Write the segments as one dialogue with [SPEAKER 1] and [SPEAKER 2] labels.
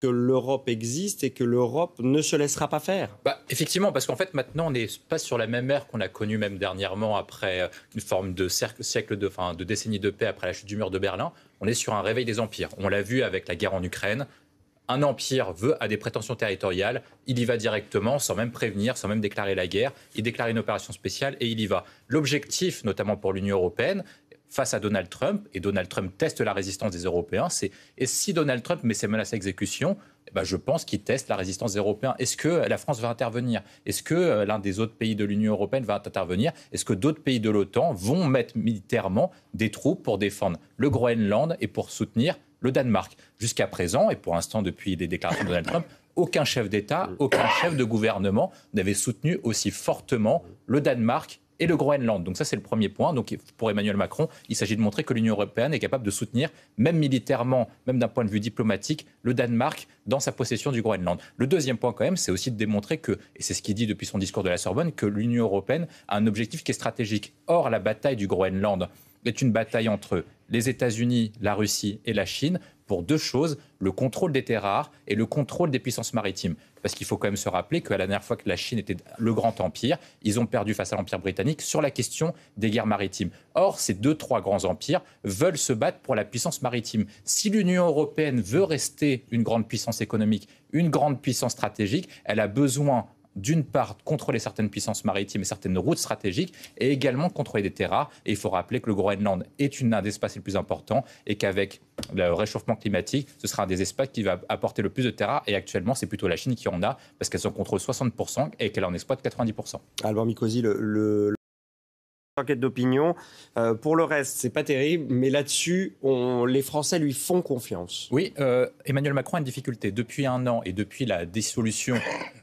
[SPEAKER 1] que l'Europe existe et que l'Europe ne se laissera pas faire.
[SPEAKER 2] Effectivement, parce qu'en fait, maintenant, on n'est pas sur la même ère qu'on a connue même dernièrement, après une forme de de décennies de paix après la chute du mur de Berlin. On est sur un réveil des empires. On l'a vu avec la guerre en Ukraine. Un empire a des prétentions territoriales, il y va directement, sans même prévenir, sans même déclarer la guerre. Il déclare une opération spéciale et il y va. L'objectif, notamment pour l'Union européenne, face à Donald Trump, et Donald Trump teste la résistance des Européens, et si Donald Trump met ses menaces à exécution, je pense qu'il teste la résistance des Européens. Est-ce que la France va intervenir? Est-ce que l'un des autres pays de l'Union européenne va intervenir? Est-ce que d'autres pays de l'OTAN vont mettre militairement des troupes pour défendre le Groenland et pour soutenir le Danemark? Jusqu'à présent, et pour l'instant depuis les déclarations de Donald Trump, aucun chef d'État, aucun chef de gouvernement n'avait soutenu aussi fortement le Danemark et le Groenland. Donc ça, c'est le premier point. Donc pour Emmanuel Macron, il s'agit de montrer que l'Union européenne est capable de soutenir, même militairement, même d'un point de vue diplomatique, le Danemark dans sa possession du Groenland. Le deuxième point, quand même, c'est aussi de démontrer que, et c'est ce qu'il dit depuis son discours de la Sorbonne, que l'Union européenne a un objectif qui est stratégique. Or, la bataille du Groenland est une bataille entre les États-Unis, la Russie et la Chine pour deux choses, le contrôle des terres rares et le contrôle des puissances maritimes. Parce qu'il faut quand même se rappeler qu'à la dernière fois que la Chine était le grand empire, ils ont perdu face à l'empire britannique sur la question des guerres maritimes. Or, ces trois grands empires veulent se battre pour la puissance maritime. Si l'Union européenne veut rester une grande puissance économique, une grande puissance stratégique, elle a besoin d'une part, de contrôler certaines puissances maritimes et certaines routes stratégiques, et également de contrôler des terres rares. Et il faut rappeler que le Groenland est un des espaces les plus importants et qu'avec le réchauffement climatique, ce sera un des espaces qui va apporter le plus de terres rares. Et actuellement, c'est plutôt la Chine qui en a, parce qu'elle en contrôle 60% et qu'elle en exploite 90%.
[SPEAKER 1] Albert Mikosi, l'enquête d'opinion. Pour le reste, c'est pas terrible, mais là-dessus, les Français lui font confiance.
[SPEAKER 2] Oui, Emmanuel Macron a une difficulté. Depuis un an et depuis la dissolution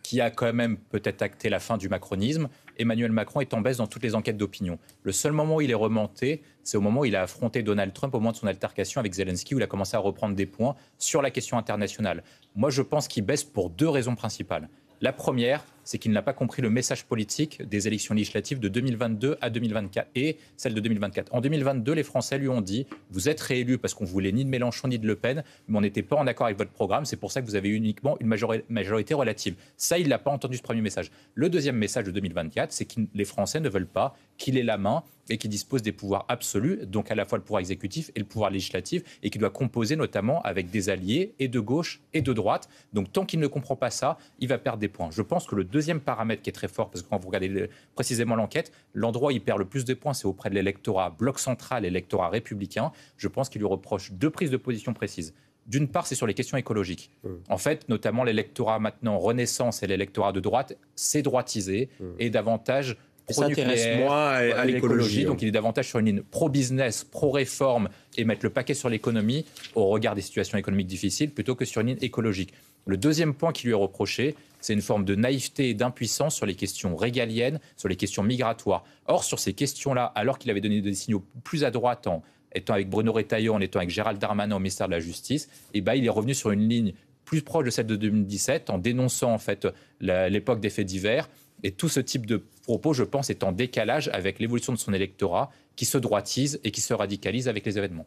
[SPEAKER 2] qui a quand même peut-être acté la fin du macronisme, Emmanuel Macron est en baisse dans toutes les enquêtes d'opinion. Le seul moment où il est remonté, c'est au moment où il a affronté Donald Trump, au moment de son altercation avec Zelensky, où il a commencé à reprendre des points sur la question internationale. Moi, je pense qu'il baisse pour deux raisons principales. La première, c'est qu'il n'a pas compris le message politique des élections législatives de 2022 à 2024 et celle de 2024. En 2022, les Français lui ont dit « Vous êtes réélu parce qu'on ne voulait ni de Mélenchon ni de Le Pen, mais on n'était pas en accord avec votre programme. C'est pour ça que vous avez eu uniquement une majorité relative. » Ça, il n'a pas entendu ce premier message. Le deuxième message de 2024, c'est que les Français ne veulent pas qu'il ait la main et qu'il dispose des pouvoirs absolus, donc à la fois le pouvoir exécutif et le pouvoir législatif, et qu'il doit composer notamment avec des alliés et de gauche et de droite. Donc tant qu'il ne comprend pas ça, il va perdre des points. Je pense que le deuxième paramètre qui est très fort, parce que quand vous regardez précisément l'enquête, l'endroit où il perd le plus de points, c'est auprès de l'électorat bloc central, l'électorat républicain. Je pense qu'il lui reproche deux prises de position précises. D'une part, c'est sur les questions écologiques. En fait, notamment l'électorat maintenant Renaissance et l'électorat de droite, c'est droitisé et davantage
[SPEAKER 1] s'intéresse moins à l'écologie.
[SPEAKER 2] Donc il est davantage sur une ligne pro-business, pro-réforme et mettre le paquet sur l'économie au regard des situations économiques difficiles plutôt que sur une ligne écologique. Le deuxième point qui lui est reproché, c'est une forme de naïveté et d'impuissance sur les questions régaliennes, sur les questions migratoires. Or, sur ces questions-là, alors qu'il avait donné des signaux plus à droite en étant avec Bruno Retailleau, en étant avec Gérald Darmanin au ministère de la Justice, il est revenu sur une ligne plus proche de celle de 2017 en dénonçant en fait l'époque des faits divers. Et tout ce type de propos, je pense, est en décalage avec l'évolution de son électorat qui se droitise et qui se radicalise avec les événements.